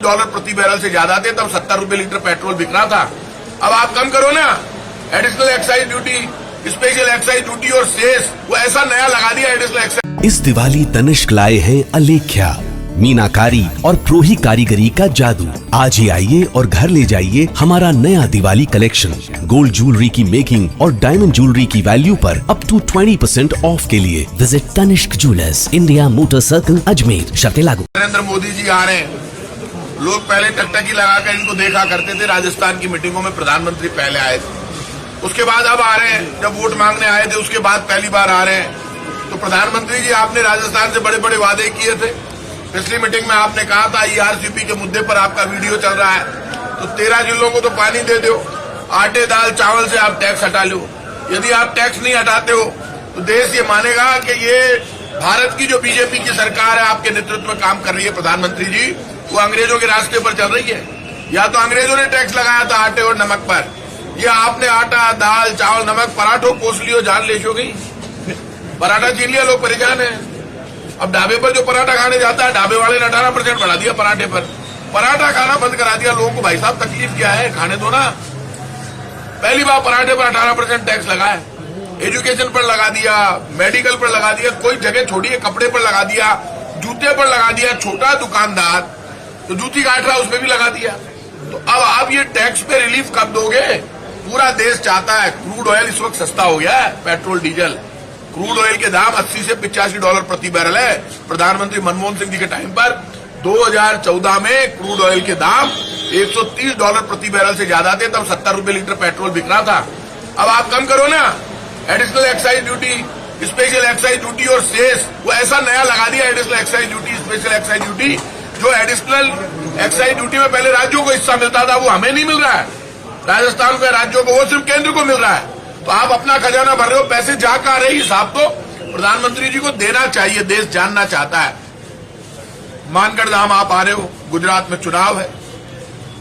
Dollar प्रति barrel से ज्यादा थे, तब 70 रुपए लीटर पेट्रोल बिक रहा था। अब आप कम करो ना, additional excise duty, special excise duty और सेस, वो ऐसा नया लगा दिया एडिशनल एक्साइज। इस दिवाली तनिष्क लाए हैं अलेख्या, मीनाकारी और प्रोही कारीगरी का जादू। आज ही आइए और घर ले जाइए हमारा नया दिवाली कलेक्शन। गोल्ड ज्वेलरी की मेकिंग और डायमंड ज्वेलरी की वैल्यू पर अप टू 20% ऑफ के लिए visit Tanishq jewellers, India motor circle, Ajmer. शर्तें लागू। नरेंद्र मोदी जी आ रहे हैं। लोग पहले टकटकी लगाकर इनको देखा करते थे, राजस्थान की मीटिंगों में प्रधानमंत्री पहले आए थे, उसके बाद अब आ रहे हैं। जब वोट मांगने आए थे उसके बाद पहली बार आ रहे हैं। तो प्रधानमंत्री जी, आपने राजस्थान से बड़े बड़े वादे किए थे। पिछली मीटिंग में आपने कहा था ईआरसीपी के मुद्दे पर आपका वीडियो चल रहा है, तो 13 जिलों को तो पानी दे दो, आटे दाल चावल से आप टैक्स हटा लो। यदि आप टैक्स नहीं हटाते हो तो देश ये मानेगा कि ये भारत की जो बीजेपी की सरकार है, आपके नेतृत्व में काम कर रही है प्रधानमंत्री जी, वो अंग्रेजों के रास्ते पर चल रही है। या तो अंग्रेजों ने टैक्स लगाया था आटे और नमक पर, या आपने आटा दाल चावल नमक पराठों कोस लियो, जान लेश हो गई। पराठा छीन लिया, लोग परेशान है। अब ढाबे पर जो पराठा खाने जाता है, ढाबे वाले ने 18% बढ़ा दिया पराठे पर। पराठा खाना बंद करा दिया लोगों को। भाई साहब, तकलीफ क्या है, खाने दो ना। पहली बार पराठे पर 18% टैक्स लगा है। एजुकेशन पर लगा दिया, मेडिकल पर लगा दिया, कोई जगह छोड़िए, कपड़े पर लगा दिया, जूते पर लगा दिया। छोटा दुकानदार तो जूती काट रहा, उसमें भी लगा दिया। तो अब आप ये टैक्स पे रिलीफ कब दोगे? पूरा देश चाहता है। क्रूड ऑयल इस वक्त सस्ता हो गया है, पेट्रोल डीजल। क्रूड ऑयल के दाम 80 से 85 डॉलर प्रति बैरल है। प्रधानमंत्री मनमोहन सिंह जी के टाइम पर 2014 में क्रूड ऑयल के दाम 130 डॉलर प्रति बैरल से ज्यादा थे, तब 70 रुपए लीटर पेट्रोल बिक रहा था। अब आप कम करो ना, additional excise duty, special excise duty और सेस, वो ऐसा नया लगा दिया additional excise duty, special excise duty. जो एडिशनल एक्साइज ड्यूटी में पहले राज्यों को हिस्सा मिलता था, वो हमें नहीं मिल रहा है। राजस्थान के राज्यों को, वो सिर्फ केंद्र को मिल रहा है। तो आप अपना खजाना भर रहे हो, पैसे जा कहां रहे, हिसाब तो प्रधानमंत्री जी को देना चाहिए। देश जानना चाहता है। मानगढ़ धाम आप आ रहे हो, गुजरात में चुनाव है,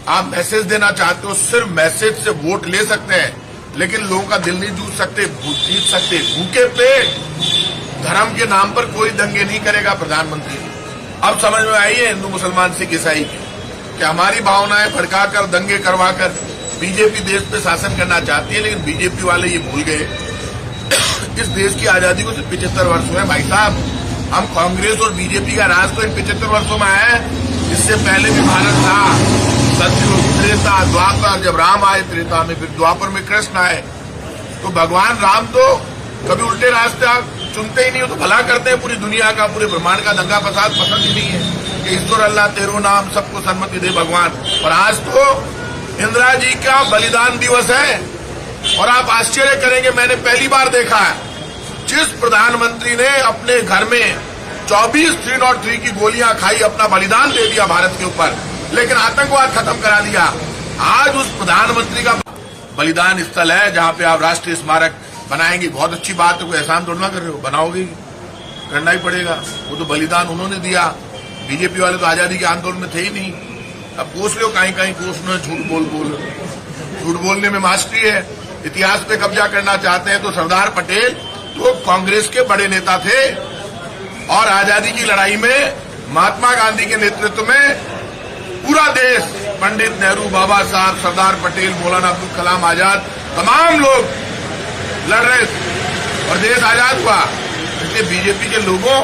आप मैसेज देना चाहते हो। सिर्फ मैसेज से वोट ले सकते हैं, लेकिन लोगों का दिल नहीं जीत सकते, जीत सकते। भूखे पेट धर्म के नाम पर कोई दंगे नहीं करेगा प्रधानमंत्री जी। अब समझ में आई है हिंदू मुसलमान सिख ईसाई की, कि हमारी भावनाएं भड़काकर दंगे करवाकर बीजेपी देश पे शासन करना चाहती है। लेकिन बीजेपी वाले ये भूल गए, इस देश की आजादी को सिर्फ 75 वर्ष हुए। भाई साहब, हम कांग्रेस और बीजेपी का राज तो इन 75 वर्षों में आया है। इससे पहले भी भारत था, सतयुग, त्रेता, द्वापर। जब राम आए त्रेता में, फिर द्वापर में कृष्ण आए। तो भगवान राम तो कभी उल्टे रास्ते चुनते ही नहीं हो, तो भला करते हैं पूरी दुनिया का, पूरे ब्रह्मांड का। दंगा फसाद पसंद ही नहीं है कि ईश्वर अल्लाह तेरो नाम, सबको सन्मति दे भगवान। और आज तो इंदिरा जी का बलिदान दिवस है, और आप आश्चर्य करेंगे, मैंने पहली बार देखा है जिस प्रधानमंत्री ने अपने घर में 24 303 की गोलियां खाई, अपना बलिदान दे दिया भारत के ऊपर, लेकिन आतंकवाद खत्म करा दिया। आज उस प्रधानमंत्री का बलिदान स्थल है जहां पे आप राष्ट्रीय स्मारक बनाएंगे। बहुत अच्छी बात है, कोई एहसान थोड़ा ना कर रहे हो, बनाओगे, करना ही पड़ेगा। वो तो बलिदान उन्होंने दिया। बीजेपी वाले तो आजादी के आंदोलन में थे ही नहीं। अब कोस लो, कहीं कहीं कोस लो, झूठ बोलने में मास्टरी है। इतिहास पे कब्जा करना चाहते हैं। तो सरदार पटेल तो कांग्रेस के बड़े नेता थे, और आजादी की लड़ाई में महात्मा गांधी के नेतृत्व में पूरा देश, पंडित नेहरू, बाबा साहब, सरदार पटेल, मौलाना अब्दुल कलाम आजाद, तमाम लोग लड़ रहे थे और देश आजाद हुआ। इसलिए बीजेपी के लोगों,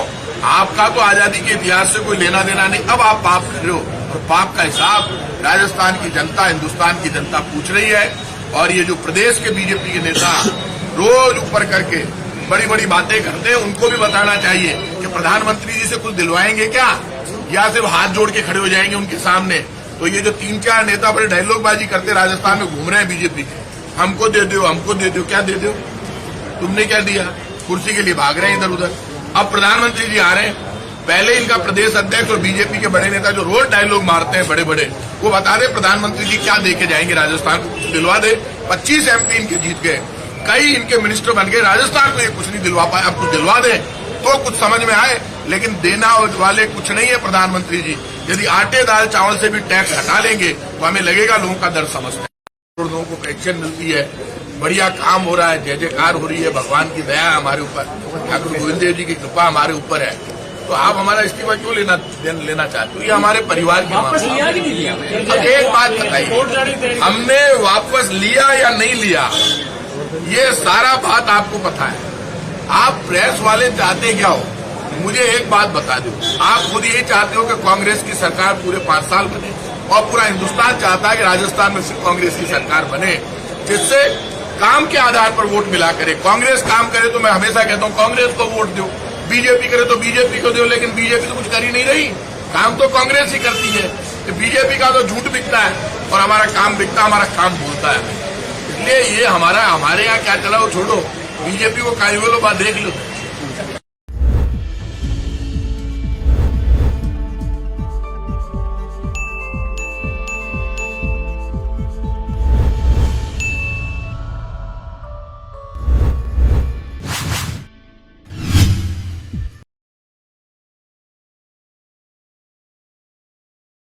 आपका तो आजादी के इतिहास से कोई लेना देना नहीं। अब आप पाप कर रहे हो, और पाप का हिसाब राजस्थान की जनता, हिंदुस्तान की जनता पूछ रही है। और ये जो प्रदेश के बीजेपी के नेता रोज ऊपर करके बड़ी बड़ी बातें करते हैं, उनको भी बताना चाहिए कि प्रधानमंत्री जी से कुछ दिलवाएंगे क्या, या सिर्फ हाथ जोड़ के खड़े हो जाएंगे उनके सामने। तो ये जो 3-4 नेता बड़े डायलॉगबाजी करते राजस्थान में घूम रहे हैं बीजेपी के, हमको दे दो, हमको दे दो। क्या दे दो? तुमने क्या दिया? कुर्सी के लिए भाग रहे हैं इधर उधर। अब प्रधानमंत्री जी आ रहे हैं, पहले इनका प्रदेश अध्यक्ष और बीजेपी के बड़े नेता जो रोज डायलॉग मारते हैं बड़े बड़े, वो बता दे प्रधानमंत्री जी क्या दे के जाएंगे राजस्थान को, दिलवा दे। 25 MP इनके जीत गए, कई इनके मिनिस्टर बन गए, राजस्थान को ये कुछ नहीं दिलवा पाए। अब कुछ दिलवा दे तो कुछ समझ में आए, लेकिन देना वाले कुछ नहीं है प्रधानमंत्री जी। यदि आटे दाल चावल से भी टैक्स हटा लेंगे तो हमें लगेगा लोगों का दर्द समझते हैं। लोगों को पेंशन मिलती है, बढ़िया काम हो रहा है, जय जयकार हो रही है, भगवान की दया हमारे ऊपर, ठाकुर गोविंद देव जी की कृपा हमारे ऊपर है। तो आप हमारा इस्तीफा क्यों लेना चाहते हो? ये हमारे परिवार की वापस मांग है। लिया कि नहीं लिया? अब एक बात बताइए, हमने वापस लिया या नहीं लिया, ये सारा बात आपको पता है। आप प्रेस वाले चाहते क्या हो? मुझे एक बात बता दो, आप खुद ये चाहते हो कि कांग्रेस की सरकार पूरे 5 साल बने, और पूरा हिंदुस्तान चाहता है कि राजस्थान में सिर्फ कांग्रेस की सरकार बने, जिससे काम के आधार पर वोट मिला करे। कांग्रेस काम करे तो मैं हमेशा कहता हूं कांग्रेस को वोट दो, बीजेपी करे तो बीजेपी को दो, लेकिन बीजेपी तो कुछ कर ही नहीं रही। काम तो कांग्रेस ही करती है। तो बीजेपी का तो झूठ बिकता है और हमारा काम बिकता है, हमारा काम बोलता है। इसलिए ये हमारे यहाँ क्या चला वो छोड़ो, बीजेपी को काई बोलो बात देख लो।